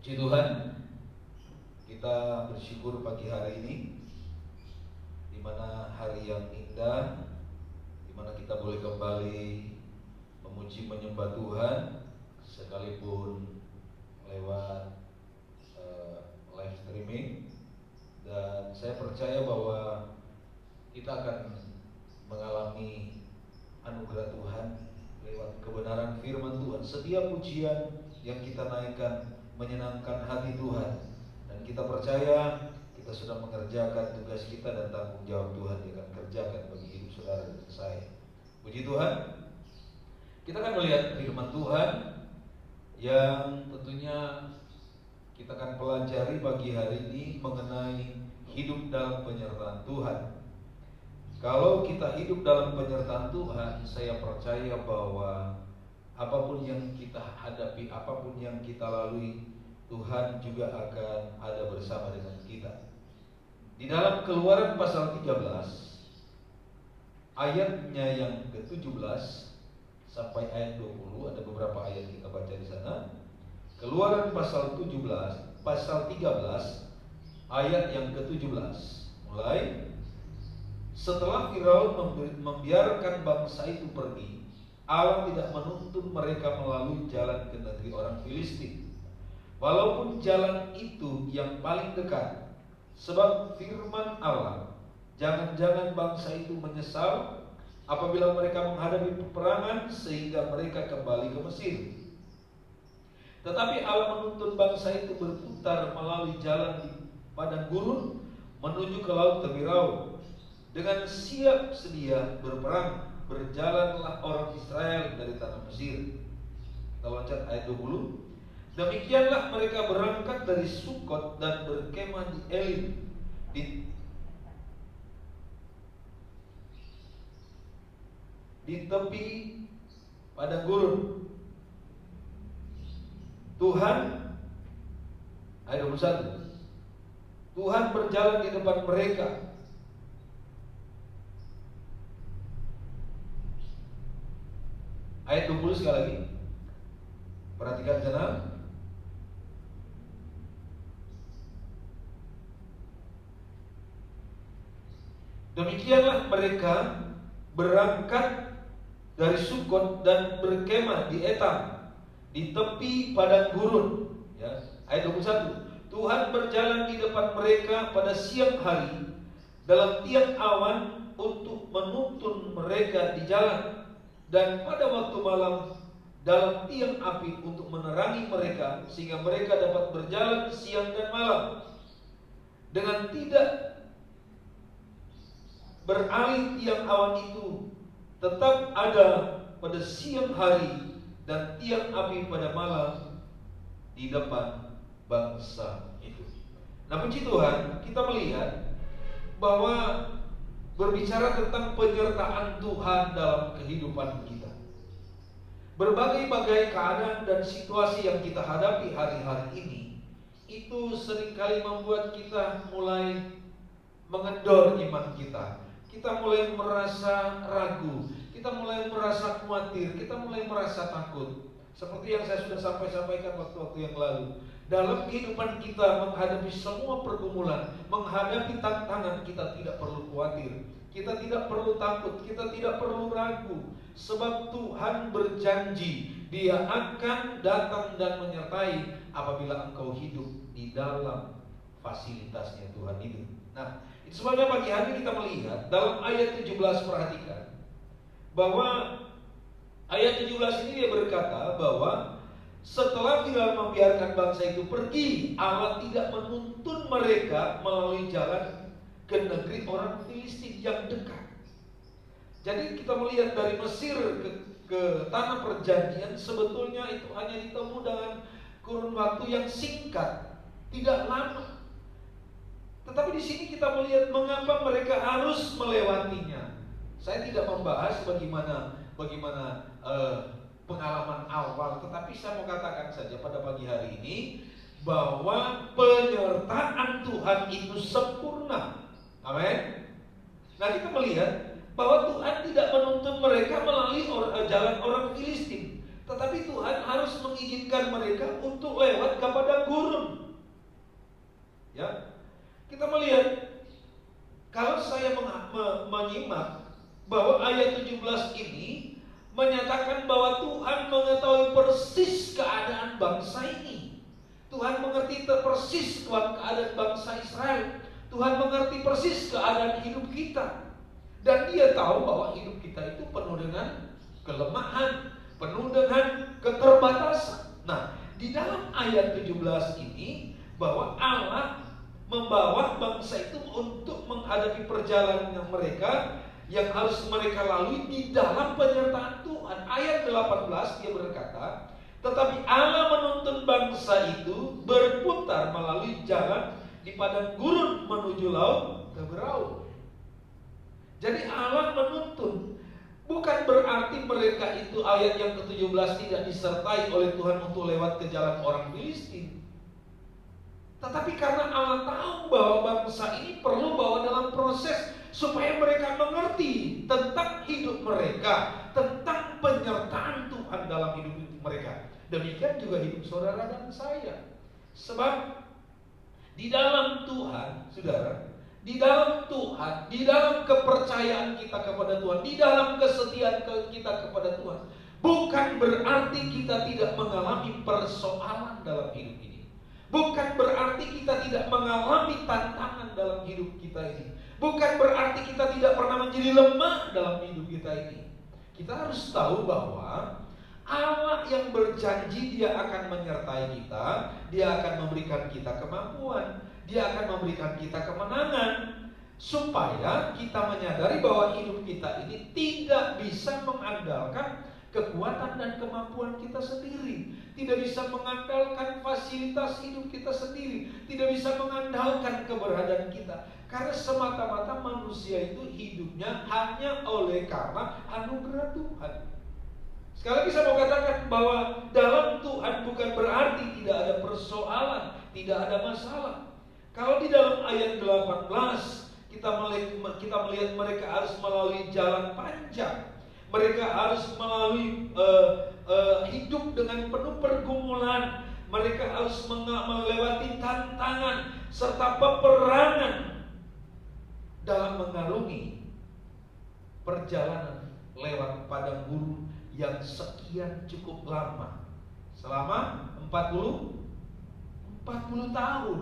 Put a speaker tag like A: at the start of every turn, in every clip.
A: Puji Tuhan, kita bersyukur pagi hari ini, di mana hari yang indah, di mana kita boleh kembali memuji menyembah Tuhan, sekalipun lewat live streaming. Dan saya percaya bahwa kita akan mengalami anugerah Tuhan lewat kebenaran firman Tuhan. Setiap pujian yang kita naikkan menyenangkan hati Tuhan, dan kita percaya kita sudah mengerjakan tugas kita dan tanggung jawab Tuhan yang akan kerjakan bagi hidup saudara dan saya. Puji Tuhan, kita akan melihat firman Tuhan yang tentunya kita akan pelajari pagi hari ini mengenai hidup dalam penyertaan Tuhan. Kalau kita hidup dalam penyertaan Tuhan, saya percaya bahwa apapun yang kita hadapi, apapun yang kita lalui, Tuhan juga akan ada bersama dengan kita. Di dalam Keluaran pasal 13 ayatnya yang ke-17 sampai ayat 20, ada beberapa ayat kita baca di sana. Keluaran pasal 13 ayat yang ke-17. Mulai, setelah Firaun membiarkan bangsa itu pergi, Allah tidak menuntun mereka melalui jalan ke negeri orang Filistin, walaupun jalan itu yang paling dekat. Sebab firman Allah, jangan-jangan bangsa itu menyesal apabila mereka menghadapi peperangan sehingga mereka kembali ke Mesir. Tetapi Allah menuntun bangsa itu berputar melalui jalan di padang gurun menuju ke laut Temirau. Dengan siap sedia berperang, berjalanlah orang Israel dari tanah Mesir. Kita loncat ayat 20. Demikianlah mereka berangkat dari Sukot dan berkemah di Elim, di tepi padang gurun. Tuhan, ayat 21, Tuhan berjalan di depan mereka. Ayat 20 sekali lagi, perhatikan sana. Demikianlah mereka berangkat dari Sukot dan berkemah di Etam, di tepi padang gurun. Ya. Ayat 21, Tuhan berjalan di depan mereka pada siang hari dalam tiang awan untuk menuntun mereka di jalan, dan pada waktu malam dalam tiang api untuk menerangi mereka, sehingga mereka dapat berjalan siang dan malam. Dengan tidak beralih tiang awan itu tetap ada pada siang hari, dan tiang api pada malam di depan bangsa itu. Nah, puji Tuhan, kita melihat bahwa berbicara tentang penyertaan Tuhan dalam kehidupan kita. Berbagai-bagai keadaan dan situasi yang kita hadapi hari-hari ini, itu seringkali membuat kita mulai mengendor iman kita. Kita mulai merasa ragu, kita mulai merasa khawatir, kita mulai merasa takut. Seperti yang saya sudah sampaikan waktu-waktu yang lalu, dalam kehidupan kita menghadapi semua pergumulan, menghadapi tantangan, kita tidak perlu khawatir, kita tidak perlu takut, kita tidak perlu ragu. Sebab Tuhan berjanji, Dia akan datang dan menyertai apabila engkau hidup di dalam fasilitasnya Tuhan itu. Nah, itu sebabnya pagi hari kita melihat dalam ayat 17, perhatikan bahwa ayat 17 ini dia berkata bahwa setelah Firaun membiarkan bangsa itu pergi, Allah tidak menuntun mereka melalui jalan ke negeri orang Filistin yang dekat. Jadi kita melihat dari Mesir ke tanah perjanjian, sebetulnya itu hanya ditempuh dengan kurun waktu yang singkat, tidak lama. Tetapi di sini kita melihat mengapa mereka harus melewatinya. Saya tidak membahas bagaimana pengalaman awal, tetapi saya mau katakan saja pada pagi hari ini bahwa penyertaan Tuhan itu sempurna. Amin. Nah, kita melihat bahwa Tuhan tidak menuntun mereka melalui jalan orang Filistin, tetapi Tuhan harus mengizinkan mereka untuk lewat ke padang gurun. bangsa ini. Tuhan mengerti persis keadaan bangsa Israel. Tuhan mengerti persis keadaan hidup kita. Dan Dia tahu bahwa hidup kita itu penuh dengan kelemahan, penuh dengan keterbatasan. Nah, di dalam ayat 17 ini, bahwa Allah membawa bangsa itu untuk menghadapi perjalanan mereka yang harus mereka lalui di dalam penyertaan Tuhan. Ayat 18 Dia berkata, tetapi Allah menuntun bangsa itu berputar melalui jalan di padang gurun menuju laut Teberau. Jadi Allah menuntun. Bukan berarti mereka itu, ayat yang ke-17, tidak disertai oleh Tuhan untuk lewat ke jalan orang Filistin. Tetapi karena Allah tahu bahwa bangsa ini perlu bahwa dalam proses supaya mereka mengerti tentang hidup mereka, tentang penyertaan Tuhan dalam hidup mereka. Demikian juga hidup saudara dan saya. Sebab di dalam Tuhan, saudara, di dalam Tuhan, di dalam kepercayaan kita kepada Tuhan, di dalam kesetiaan kita kepada Tuhan, bukan berarti kita tidak mengalami persoalan dalam hidup ini. Bukan berarti kita tidak mengalami tantangan dalam hidup kita ini. Bukan berarti kita tidak pernah menjadi lemah dalam hidup kita ini. Kita harus tahu bahwa Allah yang berjanji Dia akan menyertai kita, Dia akan memberikan kita kemampuan, Dia akan memberikan kita kemenangan, supaya kita menyadari bahwa hidup kita ini tidak bisa mengandalkan kekuatan dan kemampuan kita sendiri, tidak bisa mengandalkan fasilitas hidup kita sendiri, tidak bisa mengandalkan keberadaan kita, karena semata-mata manusia itu hidupnya hanya oleh karena anugerah Tuhan. Sekali lagi saya mau katakan bahwa dalam Tuhan bukan berarti tidak ada persoalan, tidak ada masalah. Kalau di dalam ayat 18 kita melihat mereka harus melalui jalan panjang, mereka harus melalui hidup dengan penuh pergumulan, mereka harus melewati tantangan serta peperangan dalam mengarungi perjalanan lewat padang gurun yang sekian cukup lama, selama 40 tahun.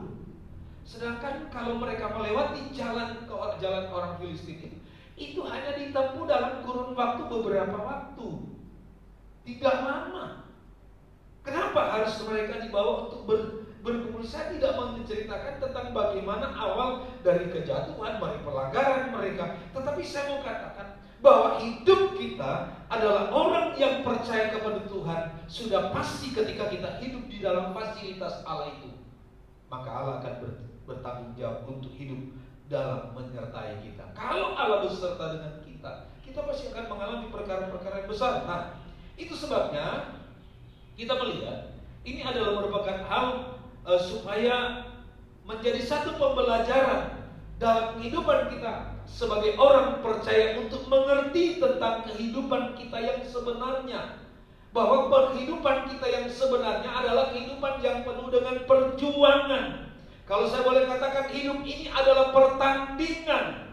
A: Sedangkan kalau mereka melewati jalan orang Filistin itu hanya ditempuh dalam kurun waktu beberapa waktu, tidak lama. Kenapa harus mereka dibawa untuk berkumpul? Saya tidak menceritakan tentang bagaimana awal dari kejatuhan, dari pelanggaran mereka, tetapi saya mau katakan bahwa hidup kita adalah orang yang percaya kepada Tuhan. Sudah pasti ketika kita hidup di dalam fasilitas Allah itu, maka Allah akan bertanggung jawab untuk hidup dalam menyertai kita. Kalau Allah beserta dengan kita, kita pasti akan mengalami perkara-perkara yang besar. Nah, itu sebabnya kita melihat ini adalah merupakan hal supaya menjadi satu pembelajaran dalam kehidupan kita sebagai orang percaya untuk mengerti tentang kehidupan kita yang sebenarnya. Bahwa kehidupan kita yang sebenarnya adalah kehidupan yang penuh dengan perjuangan. Kalau saya boleh katakan, hidup ini adalah pertandingan.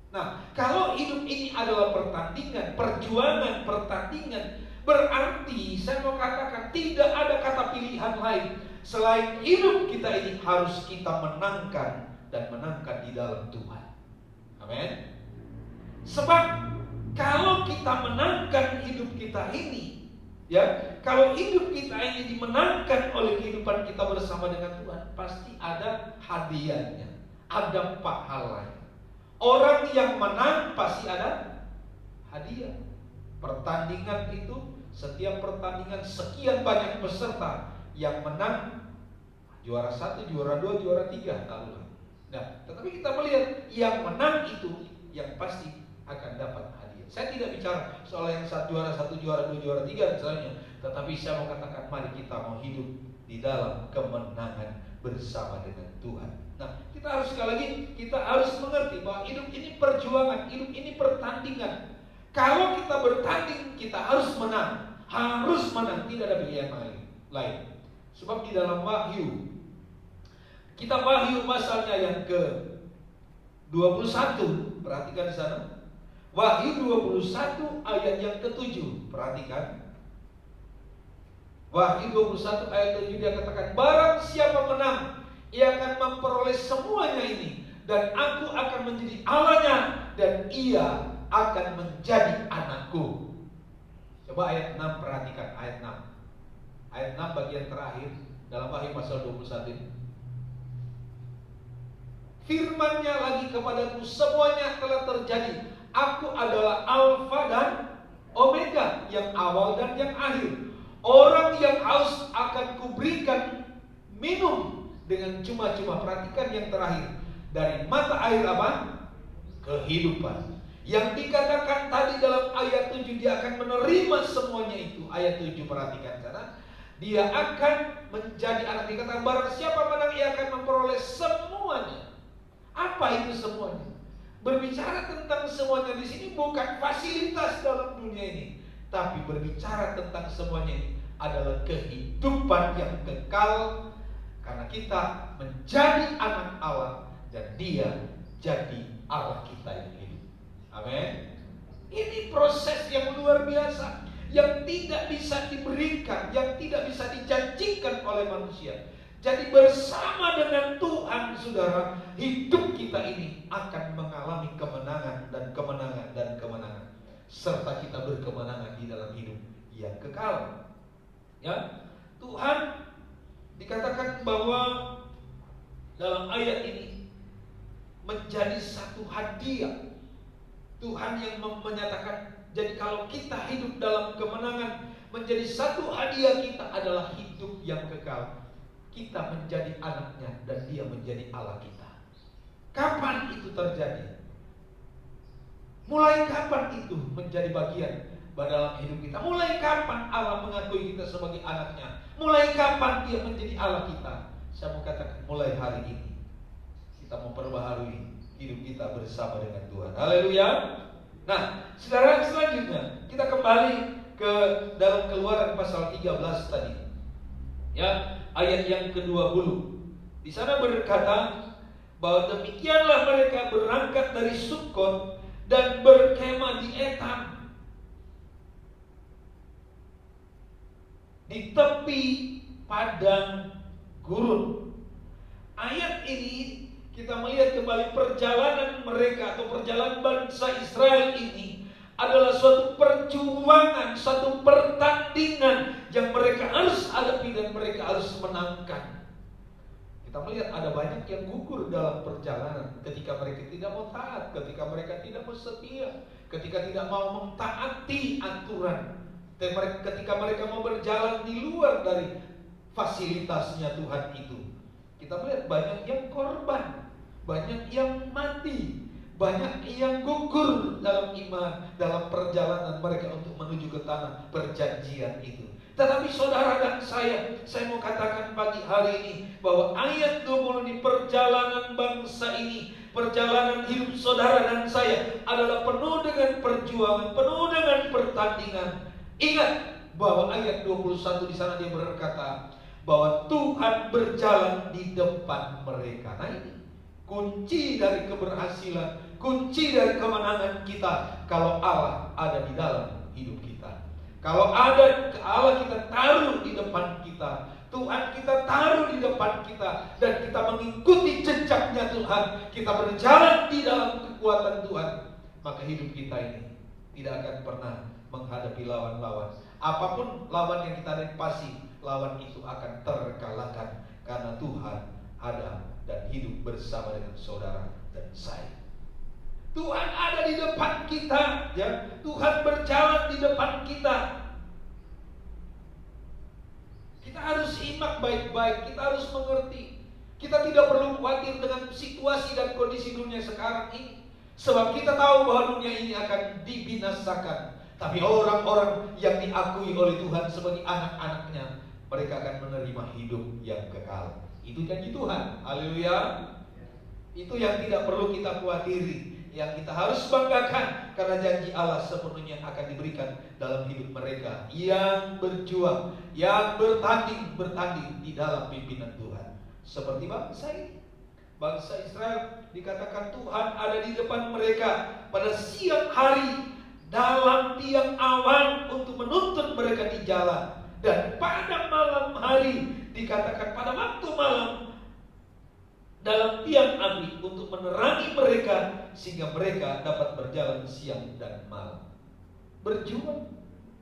A: Nah, kalau hidup ini adalah pertandingan, perjuangan, pertandingan, berarti saya mau katakan tidak ada kata pilihan lain selain hidup kita ini harus kita menangkan dan menangkan di dalam Tuhan. Amin. Sebab kalau kita menangkan hidup kita ini, ya, kalau hidup kita ini dimenangkan oleh kehidupan kita bersama dengan Tuhan, pasti ada hadiahnya, ada pahalanya. Orang yang menang pasti ada hadiah. Pertandingan itu, setiap pertandingan sekian banyak peserta, yang menang juara 1, juara 2, juara 3, tahulah. Nah, tetapi kita melihat yang menang itu yang pasti akan dapat hadiah. Saya tidak bicara soal yang juara 1, juara 2, juara 3 misalnya, tetapi saya mau katakan mari kita mau hidup di dalam kemenangan bersama dengan Tuhan. Nah, kita harus sekali lagi, kita harus mengerti bahwa hidup ini perjuangan, hidup ini pertandingan. Kalau kita bertanding, kita harus menang, tidak ada pilihan lain. Sebab di dalam Wahyu, kitab Wahyu pasalnya yang ke-21, perhatikan di sana. Wahyu 21 ayat yang ke-7, perhatikan. Wahyu 21 ayat 7 dia katakan, barang siapa menang, ia akan memperoleh semuanya ini, dan aku akan menjadi Allahnya, dan ia akan menjadi anakku. Coba ayat 6, perhatikan ayat 6. Ayat 6 bagian terakhir dalam Wahyu pasal 21 ini. Firman-Nya lagi kepadaku, semuanya telah terjadi. Aku adalah Alfa dan Omega, yang awal dan yang akhir. Orang yang haus akan kuberikan minum dengan cuma-cuma. Perhatikan yang terakhir, dari mata air apa? Kehidupan. Yang dikatakan tadi dalam ayat 7, dia akan menerima semuanya itu. Ayat 7 perhatikan sana. Dia akan menjadi anak. Dikatakan barang siapa menang, ia akan memperoleh semuanya. Apa itu semuanya? Berbicara tentang semuanya di sini bukan fasilitas dalam dunia ini, tapi berbicara tentang semuanya ini adalah kehidupan yang kekal, karena kita menjadi anak Allah dan Dia jadi Allah kita yang hidup. Amin. Ini proses yang luar biasa, yang tidak bisa diberikan, yang tidak bisa dijanjikan oleh manusia. Jadi bersama dengan Tuhan, saudara, hidup kita ini akan mengalami kemenangan dan kemenangan dan kemenangan, serta kita berkemenangan di dalam hidup yang kekal. Ya, Tuhan dikatakan bahwa dalam ayat ini menjadi satu hadiah. Tuhan yang menyatakan, jadi kalau kita hidup dalam kemenangan, menjadi satu hadiah kita adalah hidup yang kekal. Kita menjadi anaknya dan Dia menjadi Allah kita. Kapan itu terjadi? Mulai kapan itu menjadi bagian dalam hidup kita? Mulai kapan Allah mengakui kita sebagai anaknya? Mulai kapan Dia menjadi Allah kita? Saya mau katakan mulai hari ini kita memperbaharui hidup kita bersama dengan Tuhan. Haleluya. Nah, saudara, selanjutnya kita kembali ke dalam Keluaran pasal 13 tadi. Ya, ayat yang ke-20. Di sana berkata bahwa demikianlah mereka berangkat dari Sukkot dan berkemah di Etam, di tepi padang gurun. Ayat ini kita melihat kembali perjalanan mereka atau perjalanan bangsa Israel ini adalah suatu perjuangan, suatu pertandingan yang mereka harus hadapi dan mereka harus menangkan. Kita melihat ada banyak yang gugur dalam perjalanan ketika mereka tidak mau taat, ketika mereka tidak mau setia, ketika tidak mau mentaati aturan, ketika mereka mau berjalan di luar dari fasilitasnya Tuhan itu. Kita melihat banyak yang korban, banyak yang mati, banyak yang gugur dalam iman, dalam perjalanan mereka untuk menuju ke tanah perjanjian itu. Tetapi saudara dan saya mau katakan pagi hari ini bahwa ayat 20 di perjalanan bangsa ini, perjalanan hidup saudara dan saya adalah penuh dengan perjuangan, penuh dengan pertandingan. Ingat bahwa ayat 21 di sana dia berkata bahwa Tuhan berjalan di depan mereka. Nah, ini kunci dari keberhasilan, kunci dari kemenangan kita kalau Allah ada di dalam hidup kita. Kalau ada Allah kita taruh di depan kita, Tuhan kita taruh di depan kita, dan kita mengikuti jejaknya Tuhan, kita berjalan di dalam kekuatan Tuhan, maka hidup kita ini tidak akan pernah menghadapi lawan-lawan. Apapun lawan yang kita hadapi, lawan itu akan terkalahkan karena Tuhan ada dan hidup bersama dengan saudara dan saya. Tuhan ada di depan kita, ya. Tuhan berjalan di depan kita. Kita harus simak baik-baik, kita harus mengerti. Kita tidak perlu khawatir dengan situasi dan kondisi dunia sekarang ini, sebab kita tahu bahwa dunia ini akan dibinasakan. Tapi orang-orang yang diakui oleh Tuhan sebagai anak-anaknya, mereka akan menerima hidup yang kekal. Itu janji Tuhan. Haleluya. Itu yang tidak perlu kita khawatiri, yang kita harus banggakan, karena janji Allah sepenuhnya akan diberikan dalam hidup mereka yang berjuang, yang bertanding di dalam pimpinan Tuhan. Seperti bangsa ini, bangsa Israel, dikatakan Tuhan ada di depan mereka pada siang hari dalam tiang awan untuk menuntun mereka di jalan. Dan pada malam hari, dikatakan pada waktu malam, dalam tiang api untuk menerangi mereka, sehingga mereka dapat berjalan siang dan malam. Berjuang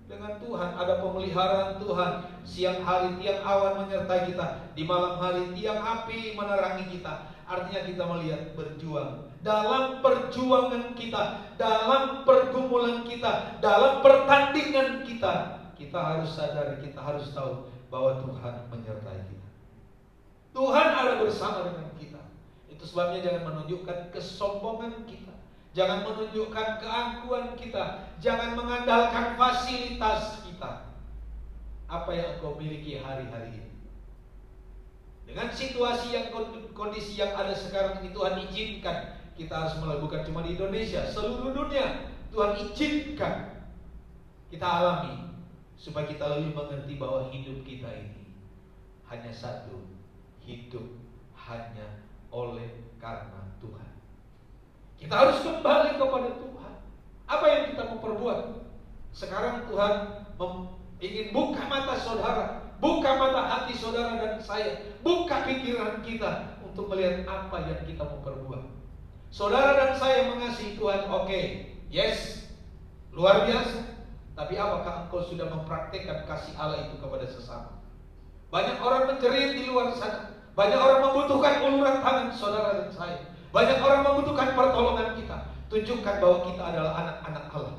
A: dengan Tuhan, ada pemeliharaan Tuhan. Siang hari tiang awan menyertai kita, di malam hari tiang api menerangi kita. Artinya kita melihat berjuang. Dalam perjuangan kita, dalam pergumulan kita, dalam pertandingan kita, kita harus sadar, kita harus tahu bahwa Tuhan menyertai kita. Tuhan ada bersama dengan kita. Itu sebabnya jangan menunjukkan kesombongan kita, jangan menunjukkan keangkuhan kita, jangan mengandalkan fasilitas kita. Apa yang engkau miliki hari-hari ini? Dengan situasi yang kondisi yang ada sekarang ini, Tuhan izinkan kita harus melakukan, cuma di Indonesia, seluruh dunia Tuhan izinkan kita alami, supaya kita lebih mengerti bahwa hidup kita ini hanya satu, hidup hanya oleh karena Tuhan. Kita harus kembali kepada Tuhan. Apa yang kita mau perbuat? Sekarang Tuhan ingin buka mata saudara, buka mata hati saudara dan saya, buka pikiran kita untuk melihat apa yang kita mau perbuat. Saudara dan saya mengasihi Tuhan, oke, yes, luar biasa. Tapi apakah engkau sudah mempraktikkan kasih Allah itu kepada sesama? Banyak orang menjerit di luar sana, banyak orang membutuhkan uluran tangan saudara dan saya, banyak orang membutuhkan pertolongan kita. Tunjukkan bahwa kita adalah anak-anak Allah.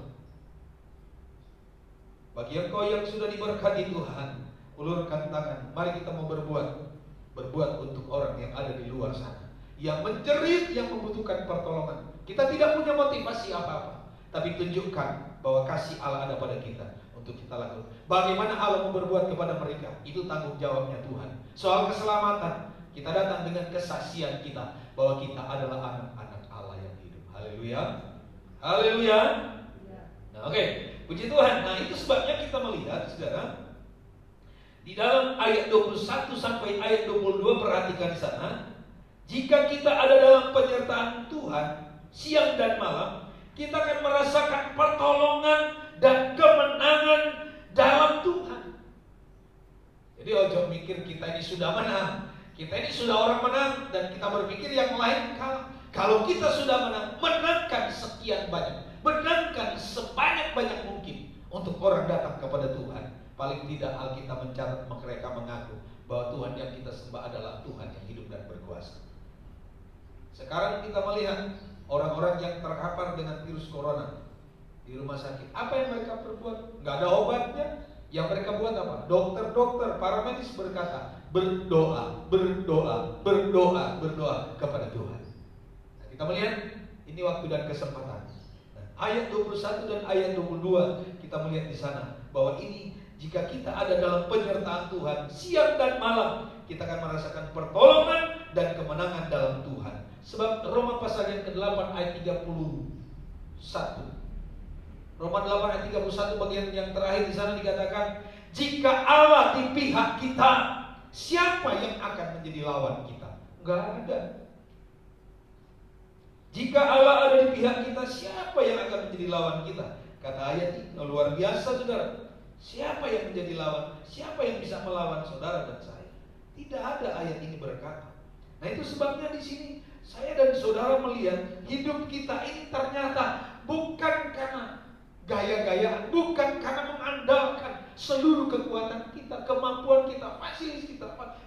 A: Bagi engkau yang sudah diberkati Tuhan, ulurkan tangan. Mari kita mau berbuat untuk orang yang ada di luar sana, yang menjerit, yang membutuhkan pertolongan. Kita tidak punya motivasi apa-apa, tapi tunjukkan bahwa kasih Allah ada pada kita untuk kita lakukan. Bagaimana Allah mau berbuat kepada mereka, itu tanggung jawabnya Tuhan. Soal keselamatan, kita datang dengan kesaksian kita bahwa kita adalah anak-anak Allah yang hidup. Haleluya, haleluya. Nah, oke, puji Tuhan. Nah, itu sebabnya kita melihat, saudara, di dalam ayat 21 sampai ayat 22, perhatikan di sana. Jika kita ada dalam penyertaan Tuhan siang dan malam, kita akan merasakan pertolongan dan kemenangan dalam Tuhan. Jadi ojo mikir kita ini sudah menang, kita ini sudah orang menang, dan kita berpikir yang lain kalah. Kalau kita sudah menang, menangkan sekian banyak, menangkan sebanyak-banyak mungkin untuk orang datang kepada Tuhan. Paling tidak Alkitab mencatat, mereka mengaku bahwa Tuhan yang kita sembah adalah Tuhan yang hidup dan berkuasa. Sekarang kita melihat orang-orang yang terpapar dengan virus corona di rumah sakit. Apa yang mereka perbuat? Gak ada obatnya. Yang mereka buat apa? Dokter-dokter, para medis berkata, berdoa, berdoa, berdoa, berdoa kepada Tuhan. Nah, kita melihat ini waktu dan kesempatan. Nah, ayat 21 dan ayat 22 kita melihat di sana bahwa ini, jika kita ada dalam penyertaan Tuhan siang dan malam, kita akan merasakan pertolongan dan kemenangan dalam Tuhan. Sebab Roma pasal yang ke-8 ayat 31. Roma 8 ayat 31 bagian yang terakhir di sana dikatakan, jika Allah di pihak kita, siapa yang akan menjadi lawan kita? Enggak ada. Jika Allah ada di pihak kita, siapa yang akan menjadi lawan kita? Kata ayat ini luar biasa, saudara. Siapa yang menjadi lawan? Siapa yang bisa melawan saudara dan saya? Tidak ada ayat ini berkata. Nah, itu sebabnya di sini saya dan saudara melihat hidup kita ini ternyata bukan karena gaya-gayaan, bukan karena mengandalkan seluruh kekuatan kita, kemampuan kita,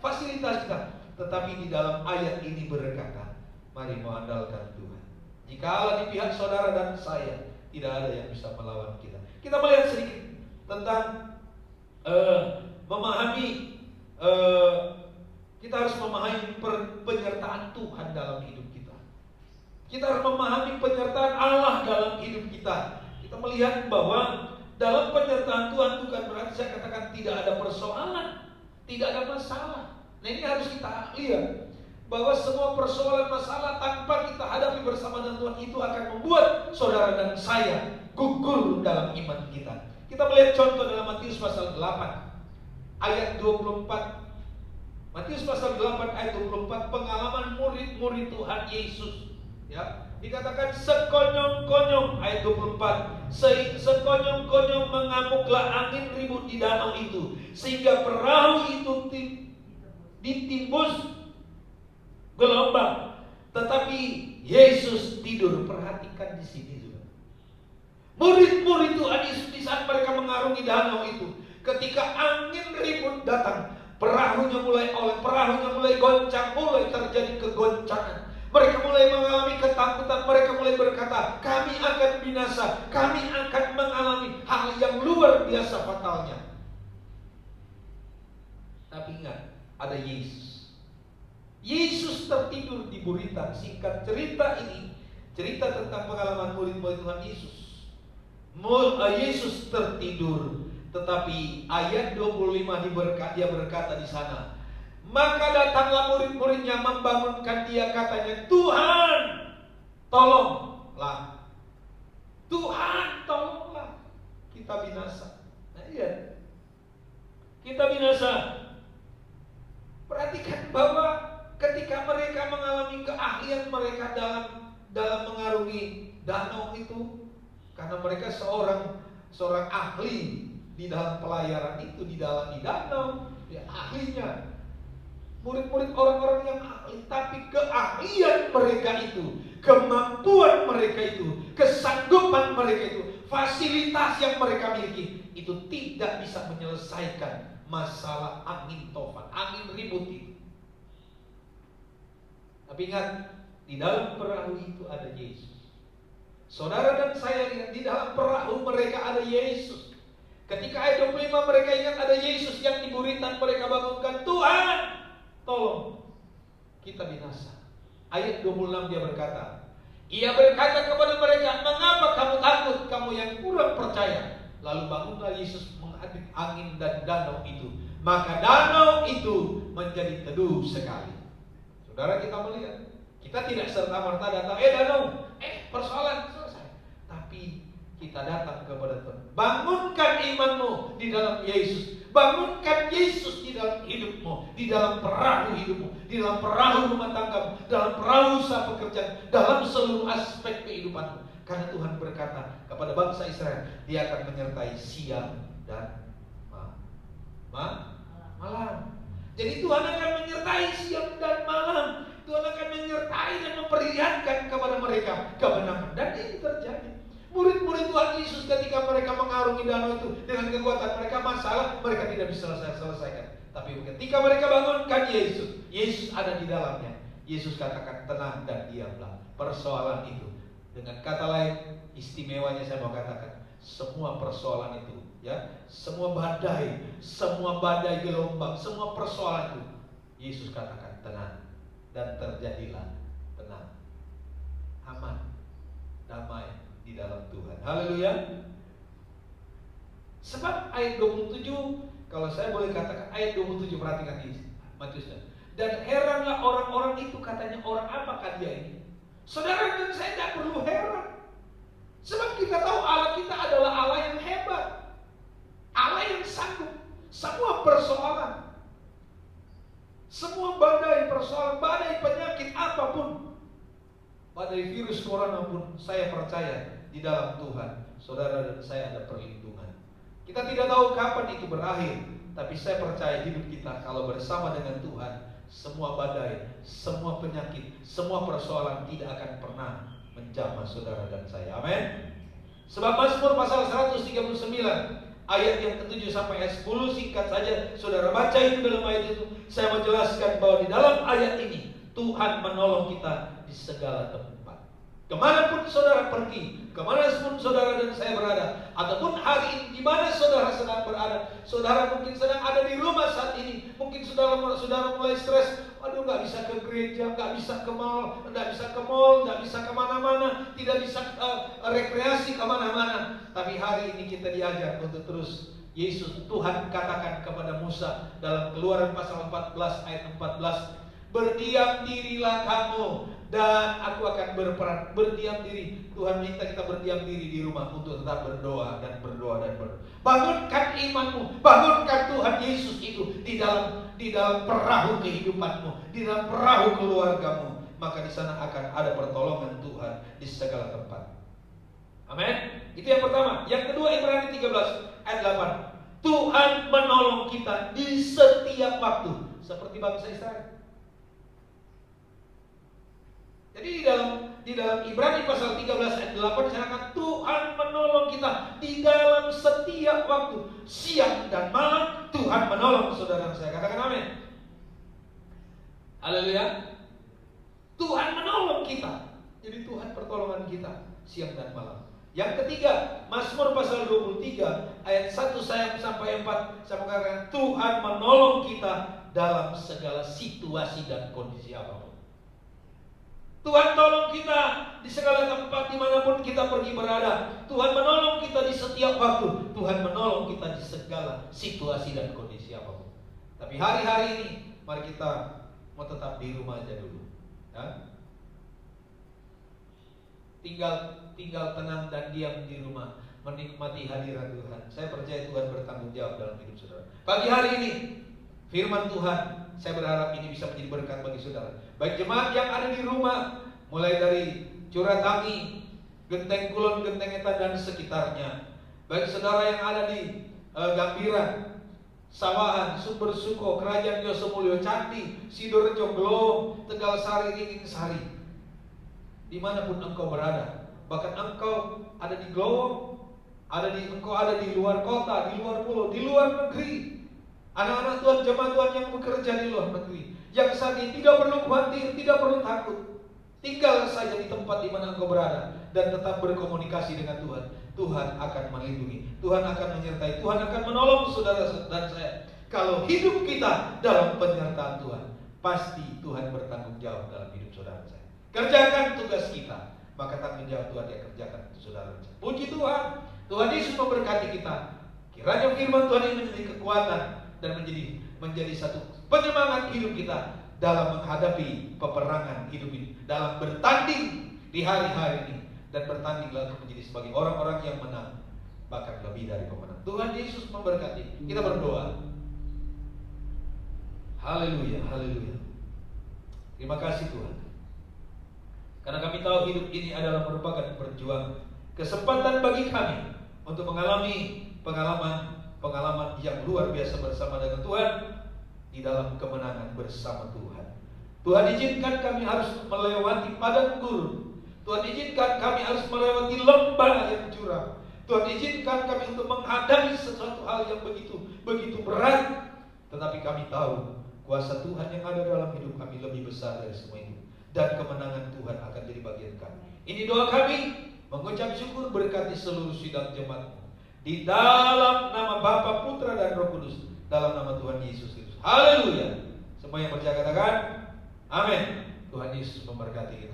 A: fasilitas kita, tetapi di dalam ayat ini berkata, mari mengandalkan Tuhan. Jika Allah di pihak saudara dan saya, tidak ada yang bisa melawan kita. Kita melihat sedikit tentang kita harus memahami penyertaan Tuhan dalam hidup kita. Kita harus memahami penyertaan Allah dalam hidup kita. Kita melihat bahwa dalam penyertaan Tuhan bukan berarti saya katakan tidak ada persoalan, tidak ada masalah. Nah, ini harus kita lihat bahwa semua persoalan masalah tanpa kita hadapi bersama dengan Tuhan itu akan membuat saudara dan saya gugur dalam iman kita. Kita melihat contoh dalam Matius pasal 8 ayat 24. Matius pasal 8 ayat 24, pengalaman murid-murid Tuhan Yesus. Ya, dikatakan sekonyong-konyong ayat 24. Sekonyong-konyong mengamuklah angin ribut di danau itu, sehingga perahu itu ditimbus gelombang. Tetapi Yesus tidur. Perhatikan di sini juga. Murid-murid Tuhan Yesus di saat mereka mengarungi danau itu, ketika angin ribut datang, perahunya mulai goncang, mulai terjadi kegoncangan. Mereka mulai mengalami ketakutan. Mereka mulai berkata, kami akan binasa, kami akan mengalami hal yang luar biasa fatalnya. Tapi ingat, ada Yesus. Yesus tertidur di buritan. Singkat cerita ini, cerita tentang pengalaman murid-murid Tuhan Yesus. Yesus tertidur. Tetapi ayat 25 dia berkata di sana, maka datanglah murid-muridnya membangunkan dia, katanya, Tuhan, tolonglah. Tuhan, tolonglah. Kita binasa. Nah, iya. Kita binasa. Perhatikan bahwa ketika mereka mengalami keahlian mereka dalam mengarungi danau itu, karena mereka seorang ahli di dalam pelayaran itu, di danau, ya ahlinya. Murid-murid orang-orang yang ahli, tapi keahlian mereka itu, kemampuan mereka itu, kesanggupan mereka itu, fasilitas yang mereka miliki itu tidak bisa menyelesaikan masalah angin tofan, angin ribut itu. Tapi ingat, di dalam perahu itu ada Yesus. Saudara dan saya lihat, di dalam perahu mereka ada Yesus. Ketika ayat 25 mereka ingat ada Yesus yang di buritan, mereka bangunkan, Tuhan, tolong, kita binasa. Ayat 26 ia berkata kepada mereka, mengapa kamu takut, kamu yang kurang percaya? Lalu bangunlah Yesus menghadap angin dan danau itu, maka danau itu menjadi teduh sekali. Saudara, kita melihat, kita tidak serta-merta datang, danau, persoalan selesai. Tapi kita datang kepada Tuhan. Bangunkan imanmu di dalam Yesus. Bangunkan Yesus di dalam hidupmu, di dalam perahu hidupmu, di dalam perahu rumah tanggamu, dalam perahu usaha pekerjaan, dalam seluruh aspek kehidupanmu. Karena Tuhan berkata kepada bangsa Israel, Dia akan menyertai siang dan malam. Jadi Tuhan akan menyertai siang dan malam. Tuhan akan menyertai dan memperlihatkan kepada mereka kebenaran. Dan ini terjadi. Murid-murid Tuhan Yesus ketika mereka mengarungi danau itu dengan kekuatan mereka, masalah mereka tidak bisa selesaikan. Tapi ketika mereka bangunkan Yesus, Yesus ada di dalamnya. Yesus katakan, tenang dan diamlah. Persoalan itu, dengan kata lain, istimewanya saya mau katakan, semua persoalan itu, ya, semua badai gelombang, semua persoalan itu, Yesus katakan tenang, dan terjadilah tenang, aman, damai di dalam Tuhan. Haleluya. Sebab ayat 27, kalau saya boleh katakan ayat 27, perhatikan ini Matiusnya. Dan heranlah orang-orang itu, katanya, orang apakah dia ini? Saudara dan saya tidak perlu heran. Sebab kita tahu Allah kita adalah Allah yang hebat, Allah yang sanggup. Semua persoalan, semua persoalan, badai penyakit apapun, badai virus corona pun, saya percaya di dalam Tuhan, saudara dan saya ada perlindungan. Kita tidak tahu kapan itu berakhir, tapi saya percaya hidup kita kalau bersama dengan Tuhan, semua badai, semua penyakit, semua persoalan tidak akan pernah menjamah saudara dan saya. Amin. Sebab Mazmur pasal 139 ayat yang ke-7 sampai ayat 10, singkat saja saudara baca itu dalam ayat itu. Saya mau jelaskan bahwa di dalam ayat ini Tuhan menolong kita di segala tempat. Kemanapun saudara pergi, kemanapun saudara dan saya berada, ataupun hari ini di mana saudara sedang berada. Saudara mungkin sedang ada di rumah saat ini. Mungkin saudara mulai stres. Aduh, nggak bisa ke gereja, nggak bisa ke mall, nggak bisa kemana-mana, tidak bisa rekreasi kemana-mana. Tapi hari ini kita diajar untuk terus. Yesus, Tuhan katakan kepada Musa dalam Keluaran pasal 14 ayat 14, berdiam dirilah kamu dan aku akan berperan. Berdiam diri. Tuhan minta kita berdiam diri di rumah untuk tetap berdoa dan berdoa. Bangunkan imanmu, bangunkan Tuhan Yesus itu di dalam perahu kehidupanmu, di dalam perahu keluargamu. Maka di sana akan ada pertolongan Tuhan di segala tempat. Amin. Itu yang pertama. Yang kedua, Ibrani 13 ayat 8. Tuhan menolong kita di setiap waktu, seperti bangsa Israel. Jadi di dalam Ibrani pasal 13 ayat 8 disatakan Tuhan menolong kita di dalam setiap waktu, siang dan malam Tuhan menolong saudara saya. Katakan amin. Haleluya. Tuhan menolong kita. Jadi Tuhan pertolongan kita siang dan malam. Yang ketiga, Mazmur pasal 23 ayat 1 sampai 4 saya mengatakan Tuhan menolong kita dalam segala situasi dan kondisi apapun. Tuhan tolong kita di segala tempat dimanapun kita pergi berada. Tuhan menolong kita di setiap waktu. Tuhan menolong kita di segala situasi dan kondisi apapun. Tapi hari-hari ini mari kita mau tetap di rumah aja dulu, ya? Tinggal tenang dan diam di rumah, menikmati hadirat Tuhan. Saya percaya Tuhan bertanggung jawab dalam hidup saudara. Pagi hari ini firman Tuhan, saya berharap ini bisa menjadi berkat bagi saudara. Baik jemaat yang ada di rumah, mulai dari Curatangi, Genteng Kulon, Genteng Etan dan sekitarnya. Baik saudara yang ada di Gambiran, Sawahan, Sumber Suko, Kerajaan Yosomulyo, Candi, Sidorejo, Glowong, Tegal Sari, Ringing Sari. Dimanapun engkau berada, bahkan engkau ada di Glowong, engkau ada di luar kota, di luar pulau, di luar negeri. Anak-anak Tuhan, jemaat Tuhan yang bekerja di luar negeri, yang saat ini tidak perlu khawatir, tidak perlu takut. Tinggal saja di tempat di mana engkau berada dan tetap berkomunikasi dengan Tuhan. Tuhan akan melindungi, Tuhan akan menyertai, Tuhan akan menolong saudara dan saya. Kalau hidup kita dalam penyertaan Tuhan, pasti Tuhan bertanggung jawab dalam hidup saudara saya. Kerjakan tugas kita, maka tanggung jawab Tuhan dia kerjakan untuk saudara saya. Puji Tuhan, Tuhan Yesus memberkati kita. Kiranya firman Tuhan ini menjadi kekuatan dan menjadi satu penyemangat hidup kita dalam menghadapi peperangan hidup ini, dalam bertanding di hari-hari ini, dan bertanding lalu menjadi sebagai orang-orang yang menang, bahkan lebih dari pemenang. Tuhan Yesus memberkati. Kita berdoa. Haleluya, haleluya. Terima kasih Tuhan, karena kami tahu hidup ini adalah merupakan perjuangan, kesempatan bagi kami untuk mengalami pengalaman yang luar biasa bersama dengan Tuhan, di dalam kemenangan bersama Tuhan. Tuhan izinkan kami harus melewati padang gurun. Tuhan izinkan kami harus melewati lembah yang curam. Tuhan izinkan kami untuk menghadapi sesuatu hal yang begitu berat. Tetapi kami tahu kuasa Tuhan yang ada dalam hidup kami lebih besar dari semua itu, dan kemenangan Tuhan akan jadi bagian kami. Ini doa kami, mengucap syukur berkati seluruh sidang jemaat di dalam nama Bapa, Putra dan Roh Kudus, dalam nama Tuhan Yesus Kristus. Haleluya. Semua yang percaya katakan amin. Tuhan Yesus memberkati kita.